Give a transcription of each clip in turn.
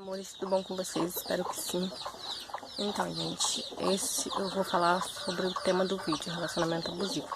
Amores, tudo bom com vocês? Espero que sim. Então, gente, eu vou falar sobre o tema do vídeo, relacionamento abusivo.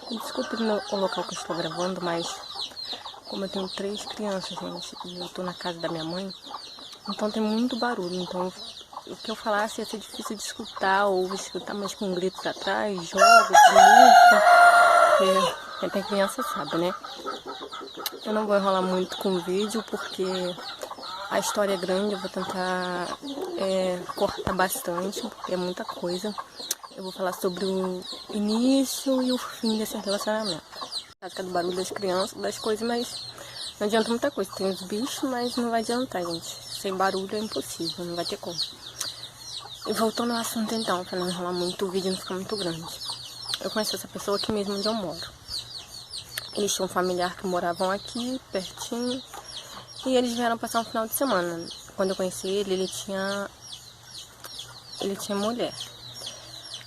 Desculpe o local que eu estou gravando, mas como eu tenho 3 crianças, gente, e eu tô na casa da minha mãe, então tem muito barulho. Então, o que eu falasse ia ser difícil de escutar, ou escutar mais com gritos atrás, jogos, música, porque quem tem criança sabe, né? Eu não vou enrolar muito com o vídeo, porque a história é grande, eu vou tentar cortar bastante, porque é muita coisa. Eu vou falar sobre o início e o fim desse relacionamento. Por causa do barulho das crianças, das coisas, mas não adianta muita coisa. Tem os bichos, mas não vai adiantar, gente. Sem barulho é impossível, não vai ter como. E voltando ao assunto então, para não enrolar muito, o vídeo não ficar muito grande. Eu conheci essa pessoa aqui mesmo onde eu moro. Eles tinham um familiar que moravam aqui, pertinho. E eles vieram passar um final de semana. Quando eu conheci ele, ele tinha mulher.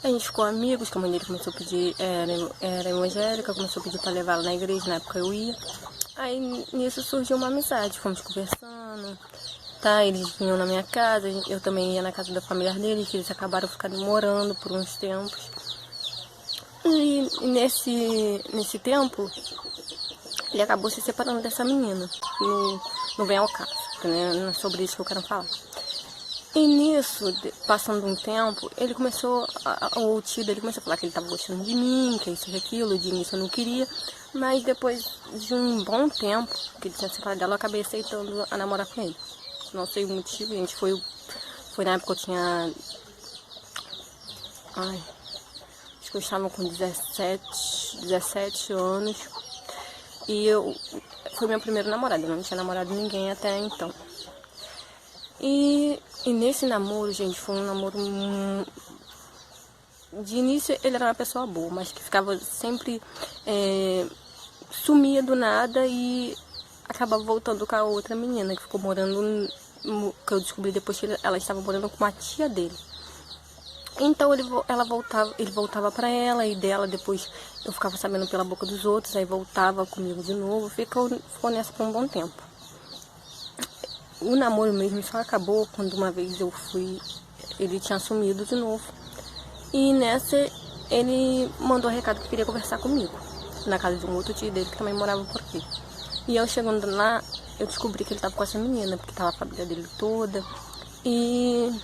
A gente ficou amigos, que a mãe dele começou a pedir, era evangélica, começou a pedir pra levar ela na igreja, na época eu ia. Aí nisso surgiu uma amizade, fomos conversando, tá? Eles vinham na minha casa, eu também ia na casa da família deles, que eles acabaram ficando morando por uns tempos. E nesse tempo, ele acabou se separando dessa menina. Não vem ao caso, né? Não é sobre isso que eu quero falar. E nisso, passando um tempo, ele começou, o tio dele começou a falar que ele estava gostando de mim, que isso e aquilo, de início eu não queria. Mas depois de um bom tempo que ele tinha separado dela, eu acabei aceitando a namorar com ele. Não sei o motivo, gente, foi na época que eu tinha... acho que eu estava com 17 anos. E foi meu primeiro namorado, eu não tinha namorado ninguém até então. E nesse namoro, gente, foi um namoro... De início ele era uma pessoa boa, mas que ficava sempre... sumia do nada e acabava voltando com a outra menina, que ficou morando... Que eu descobri depois que ela estava morando com uma tia dele. Então ele voltava pra ela e dela, depois eu ficava sabendo pela boca dos outros, aí voltava comigo de novo, ficou nessa por um bom tempo. O namoro mesmo só acabou quando uma vez ele tinha sumido de novo. E nessa ele mandou recado que queria conversar comigo, na casa de um outro tio dele que também morava por aqui. E eu chegando lá, eu descobri que ele estava com essa menina, porque estava a família dele toda. E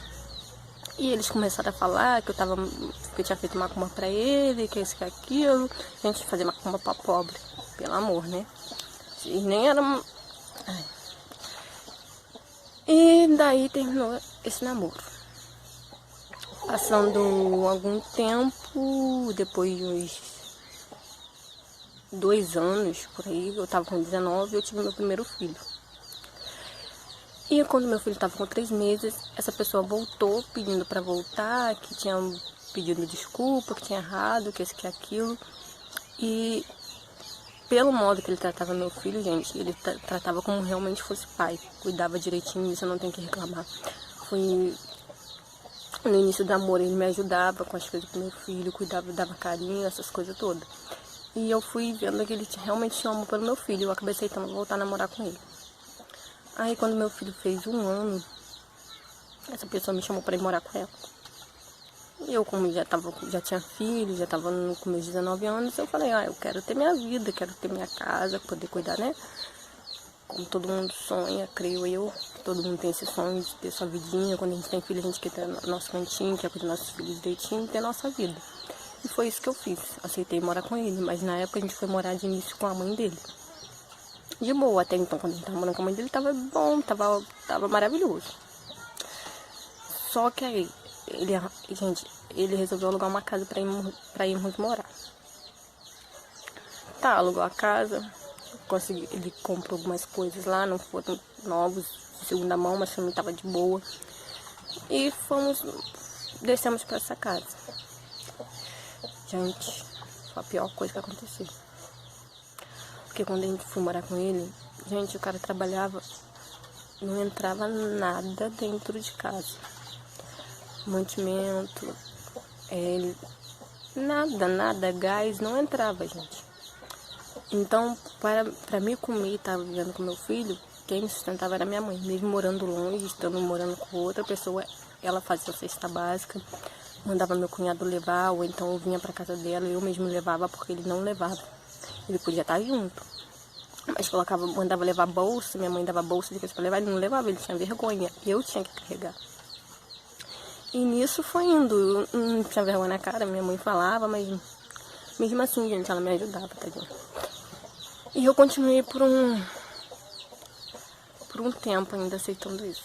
eles começaram a falar que eu tinha feito macumba pra ele, que isso, que aquilo. Gente, fazer macumba pra pobre, pelo amor, né? E nem era... E daí terminou esse namoro. Passando algum tempo, depois de uns 2 anos, por aí, eu tava com 19, eu tive meu primeiro filho. E quando meu filho estava com 3 meses, essa pessoa voltou pedindo para voltar, que tinha pedido desculpa, que tinha errado, que isso, que aquilo. E pelo modo que ele tratava meu filho, gente, ele tratava como realmente fosse pai. Cuidava direitinho, isso eu não tenho que reclamar. No início do amor, ele me ajudava com as coisas do meu filho, cuidava, dava carinho, essas coisas todas. E eu fui vendo que ele realmente tinha amor pelo meu filho, eu acabei aceitando voltar a namorar com ele. Aí quando meu filho fez 1 ano, essa pessoa me chamou para ir morar com ela. E eu, como já tinha filho, já estava com meus 19 anos, eu falei, eu quero ter minha vida, quero ter minha casa, poder cuidar, né? Como todo mundo sonha, creio eu, todo mundo tem esse sonho de ter sua vidinha. Quando a gente tem filho, a gente quer ter nosso cantinho, quer cuidar dos nossos filhos direitinho e ter nossa vida. E foi isso que eu fiz, aceitei morar com ele, mas na época a gente foi morar de início com a mãe dele. De boa, até então, quando a gente tava morando com a mãe dele, tava bom, tava maravilhoso. Só que aí, ele resolveu alugar uma casa pra irmos morar. Tá, alugou a casa, ele comprou algumas coisas lá, não foram novos, de segunda mão, mas também tava de boa. E descemos pra essa casa. Gente, foi a pior coisa que aconteceu. Porque quando a gente foi morar com ele, gente, o cara trabalhava, não entrava nada dentro de casa. Mantimento, nada, gás, não entrava, gente. Então, para mim comer e estar vivendo com meu filho, quem me sustentava era minha mãe. Mesmo morando longe, estando morando com outra pessoa, ela fazia a cesta básica, mandava meu cunhado levar, ou então eu vinha pra casa dela e eu mesmo levava, porque ele não levava. Ele podia estar junto, mas colocava, mandava levar bolsa, minha mãe dava bolsa de coisa pra levar, ele não levava, ele tinha vergonha, eu tinha que carregar. E nisso foi indo, eu não tinha vergonha na cara, minha mãe falava, mas mesmo assim, gente, ela me ajudava, tadinha. E eu continuei por um tempo ainda aceitando isso.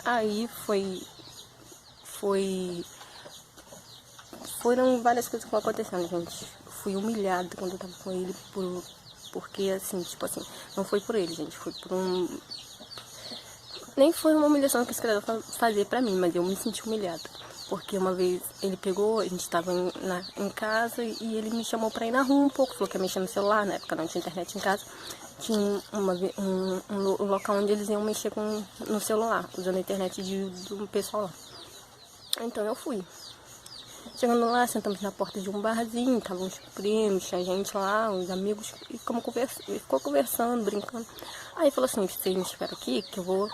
Aí foram várias coisas que foram acontecendo, gente. Fui humilhada quando eu tava com ele, porque assim, tipo assim, não foi por ele, gente, foi por nem foi uma humilhação que esse cara fazer pra mim, mas eu me senti humilhada. Porque uma vez ele pegou, a gente tava em casa e ele me chamou pra ir na rua um pouco, falou que ia mexer no celular, na época não tinha internet em casa. Tinha um local onde eles iam mexer no celular, usando a internet do pessoal lá. Então eu fui. Chegando lá, sentamos na porta de um barzinho, estavam os primos, tinha gente lá, os amigos, e ficou conversando, brincando. Aí falou assim, vocês me esperam aqui, que eu vou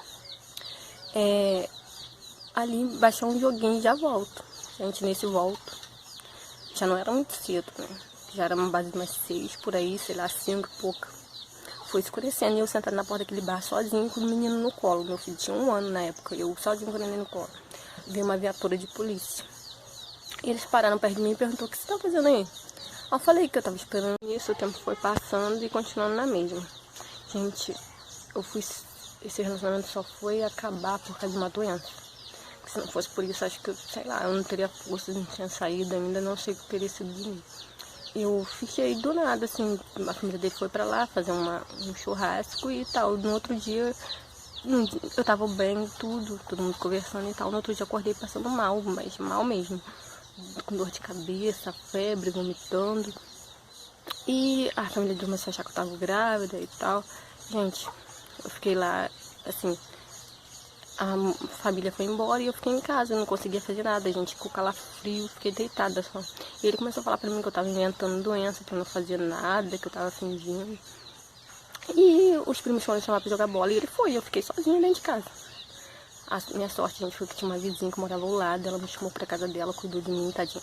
ali baixar um joguinho e já volto. Gente, nesse volto, já não era muito cedo, né? Já era uma base de umas 6 por aí, sei lá, 5 e pouca. Foi escurecendo e eu sentada na porta daquele bar sozinho com o menino no colo. Meu filho tinha 1 ano na época, eu sozinho com o menino no colo. Veio uma viatura de polícia. E eles pararam perto de mim e perguntou: o que você tá fazendo aí? Eu falei que eu tava esperando isso, o tempo foi passando e continuando na mesma. Gente, esse relacionamento só foi acabar por causa de uma doença. Porque se não fosse por isso, acho que, sei lá, eu não teria força, não tinha saído ainda, não sei o que teria sido de mim. Eu fiquei do nada, assim, a família dele foi pra lá fazer um churrasco e tal. No outro dia, eu tava bem, todo mundo conversando e tal. No outro dia eu acordei passando mal, mas mal mesmo. Com dor de cabeça, febre, vomitando. E a família dele começou a achar que eu tava grávida e tal. Gente, eu fiquei lá, assim, a família foi embora e eu fiquei em casa, eu não conseguia fazer nada, gente, com calafrio, fiquei deitada só. E ele começou a falar pra mim que eu tava inventando doença, que eu não fazia nada, que eu tava fingindo. E os primos foram chamar pra jogar bola e ele foi, eu fiquei sozinha dentro de casa. A minha sorte, gente, foi que tinha uma vizinha que morava ao lado, ela me chamou pra casa dela, cuidou de mim, tadinho.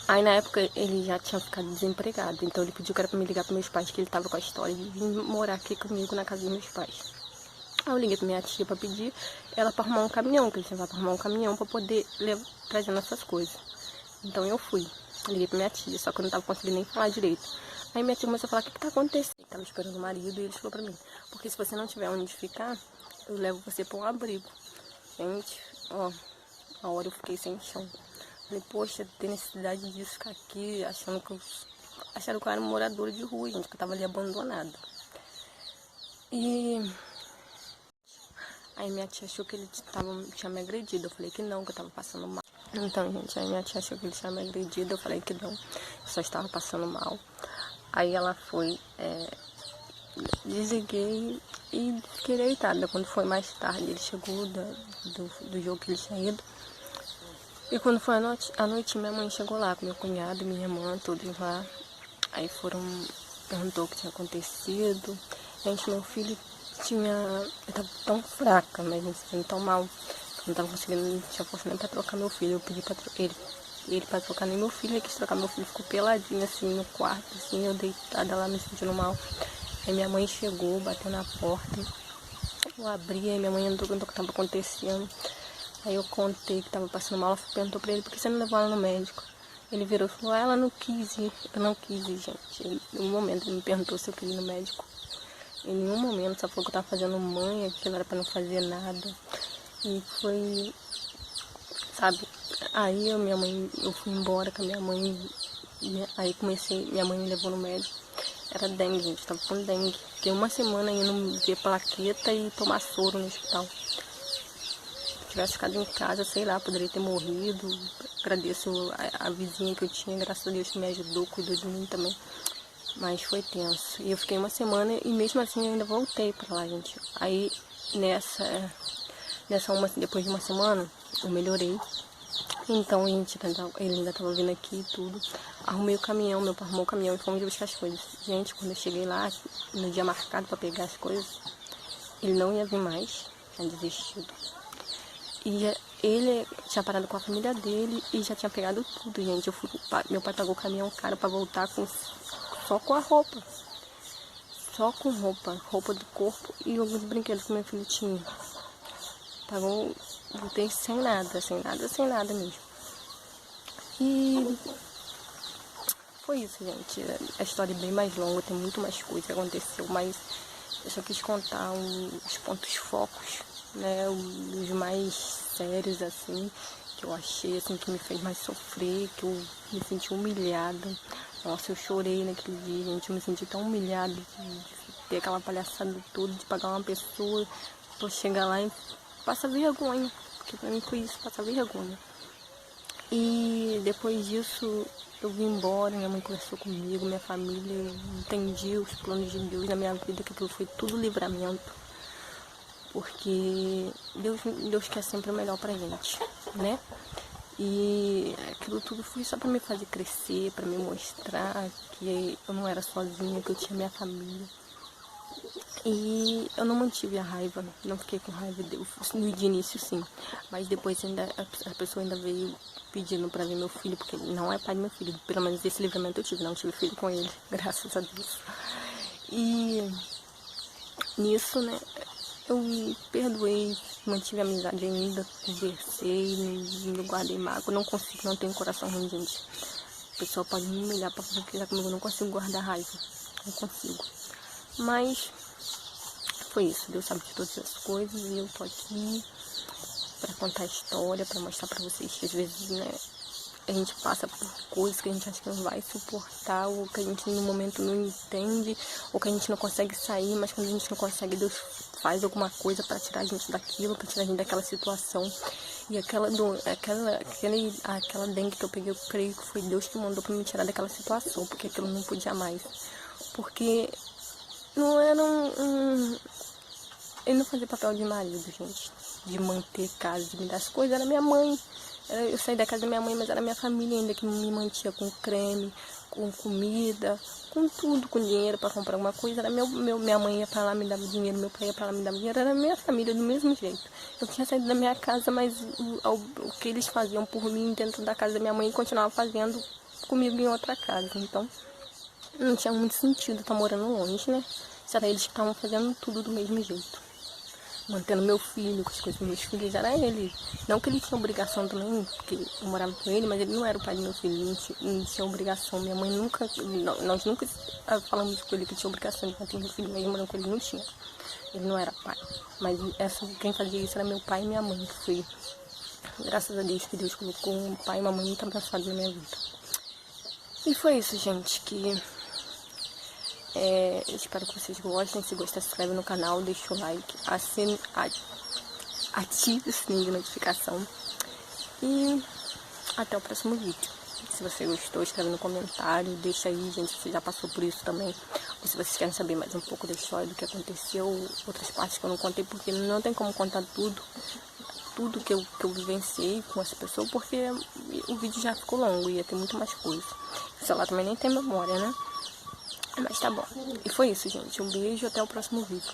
Aí na época ele já tinha ficado desempregado, então ele pediu que era pra me ligar pros meus pais, que ele tava com a história de vir morar aqui comigo na casa dos meus pais. Aí eu liguei pra minha tia pra pedir ela pra arrumar um caminhão, que ele tinha pra arrumar um caminhão pra poder trazendo essas coisas. Então eu fui, liguei pra minha tia, só que eu não tava conseguindo nem falar direito. Aí minha tia começou a falar: o que tá acontecendo? Eu tava esperando o marido e ele falou pra mim: porque se você não tiver onde ficar, eu levo você pra um abrigo. Gente, ó, a hora eu fiquei sem chão. Falei: poxa, tem necessidade disso, ficar aqui, acharam que eu era moradora de rua, gente, que eu tava ali abandonada. E aí minha tia achou que ele tinha me agredido. Eu falei que não, que eu tava passando mal. Então, gente, aí minha tia achou que ele tinha me agredido. Eu falei que não, eu só estava passando mal. Aí ela foi, desliguei e fiquei deitada. Quando foi mais tarde, ele chegou do jogo que ele tinha ido. E quando foi à noite, minha mãe chegou lá com meu cunhado, minha irmã, todos lá. Aí perguntou o que tinha acontecido. Gente, meu filho eu tava tão fraca, mas me sentindo tão mal. Eu não tava conseguindo, não tinha força nem pra trocar meu filho. Eu pedi pra ele pra trocar nem meu filho, ele quis trocar meu filho, ficou peladinho assim no quarto, assim, eu deitada lá me sentindo mal. Aí minha mãe chegou, bateu na porta, eu abri, aí minha mãe entrou, perguntou o que tava acontecendo. Aí eu contei que tava passando mal, ela perguntou pra ele: por que você não levou ela no médico? Ele virou e falou: ela não quis ir. Eu não quis ir, gente. Em nenhum momento ele me perguntou se eu queria ir no médico. Em nenhum momento, só falou que eu tava fazendo manha, que era pra não fazer nada. E foi, sabe, aí eu fui embora com a minha mãe, aí minha mãe me levou no médico. Era dengue, gente, tava com dengue. Fiquei 1 semana indo ver plaqueta e tomar soro no hospital. Se tivesse ficado em casa, sei lá, poderia ter morrido. Agradeço a vizinha que eu tinha, graças a Deus que me ajudou, cuidou de mim também. Mas foi tenso. E eu fiquei 1 semana e mesmo assim eu ainda voltei pra lá, gente. Aí depois de 1 semana, eu melhorei. Então ele ainda tava vindo aqui e tudo. Arrumei o caminhão, meu pai arrumou o caminhão e fomos buscar as coisas. Gente, quando eu cheguei lá, no dia marcado pra pegar as coisas, ele não ia vir mais, tinha desistido. E ele tinha parado com a família dele e já tinha pegado tudo, gente. Meu pai pagou o caminhão caro pra voltar só com a roupa. Só com roupa do corpo e alguns brinquedos que meu filho tinha. Pagou, voltei sem nada mesmo. E foi isso, gente. A história é bem mais longa, tem muito mais coisa que aconteceu, mas eu só quis contar os pontos focos, né? Os mais sérios, assim, que eu achei, assim, que me fez mais sofrer, que eu me senti humilhada. Nossa, eu chorei naquele dia, gente. Eu me senti tão humilhada de ter aquela palhaçada toda, de pagar uma pessoa pra chegar lá e passar vergonha. Porque pra mim foi isso, passar vergonha. E depois disso eu vim embora, minha mãe conversou comigo, minha família, eu entendi os planos de Deus na minha vida, que aquilo foi tudo livramento. Porque Deus quer sempre o melhor pra gente, né? E aquilo tudo foi só pra me fazer crescer, pra me mostrar que eu não era sozinha, que eu tinha minha família. E eu não mantive a raiva, não fiquei com raiva de início sim, mas depois ainda a pessoa ainda veio pedindo pra ver meu filho, porque ele não é pai do meu filho, pelo menos esse livramento eu tive, não tive filho com ele, graças a Deus. E nisso, né, eu me perdoei, mantive a amizade ainda, conversei, não guardei mágoa, não consigo, não tenho coração ruim, gente. A pessoa pode me humilhar pra fazer o que quiser comigo, eu não consigo guardar raiva, não consigo. Mas foi isso, Deus sabe de todas as coisas e eu tô aqui pra contar a história, pra mostrar pra vocês que às vezes, né, a gente passa por coisas que a gente acha que não vai suportar, ou que a gente no momento não entende, ou que a gente não consegue sair, mas quando a gente não consegue, Deus faz alguma coisa pra tirar a gente daquilo, pra tirar a gente daquela situação. E aquela dengue que eu peguei, eu creio que foi Deus que mandou pra me tirar daquela situação, porque aquilo não podia mais. Porque não era ele não fazia papel de marido, gente, de manter casa, de me dar as coisas, era minha mãe. Eu saí da casa da minha mãe, mas era minha família ainda que me mantinha com creme, com comida, com tudo, com dinheiro para comprar alguma coisa. Era minha mãe ia para lá me dava dinheiro, meu pai ia para lá me dava dinheiro, era minha família do mesmo jeito. Eu tinha saído da minha casa, mas o que eles faziam por mim dentro da casa da minha mãe continuava fazendo comigo em outra casa. Então não tinha muito sentido estar morando longe, né? Se era eles que estavam fazendo tudo do mesmo jeito. Mantendo meu filho, com as coisas dos meus filhos, era ele. Não que ele tinha obrigação também, porque eu morava com ele, mas ele não era o pai do meu filho, não tinha obrigação. Minha mãe nunca, nós nunca falamos com ele que tinha obrigação de manter meu filho, mas morando com ele não tinha. Ele não era pai. Mas quem fazia isso era meu pai e minha mãe, que foi, graças a Deus, que Deus colocou um pai e uma mãe muito abençoados na minha vida. E foi isso, gente, que... espero que vocês gostem. Se gostar, se inscreve no canal, deixa o like, ative o sininho de notificação e até o próximo vídeo. Se você gostou, escreve no comentário, deixa aí, gente, se você já passou por isso também, ou se vocês querem saber mais um pouco da história, do que aconteceu, outras partes que eu não contei, porque não tem como contar tudo que eu vivenciei com essa pessoa, porque o vídeo já ficou longo, ia ter muito mais coisa. O celular também nem tem memória, né? Mas tá bom. E foi isso, gente. Um beijo, até o próximo vídeo.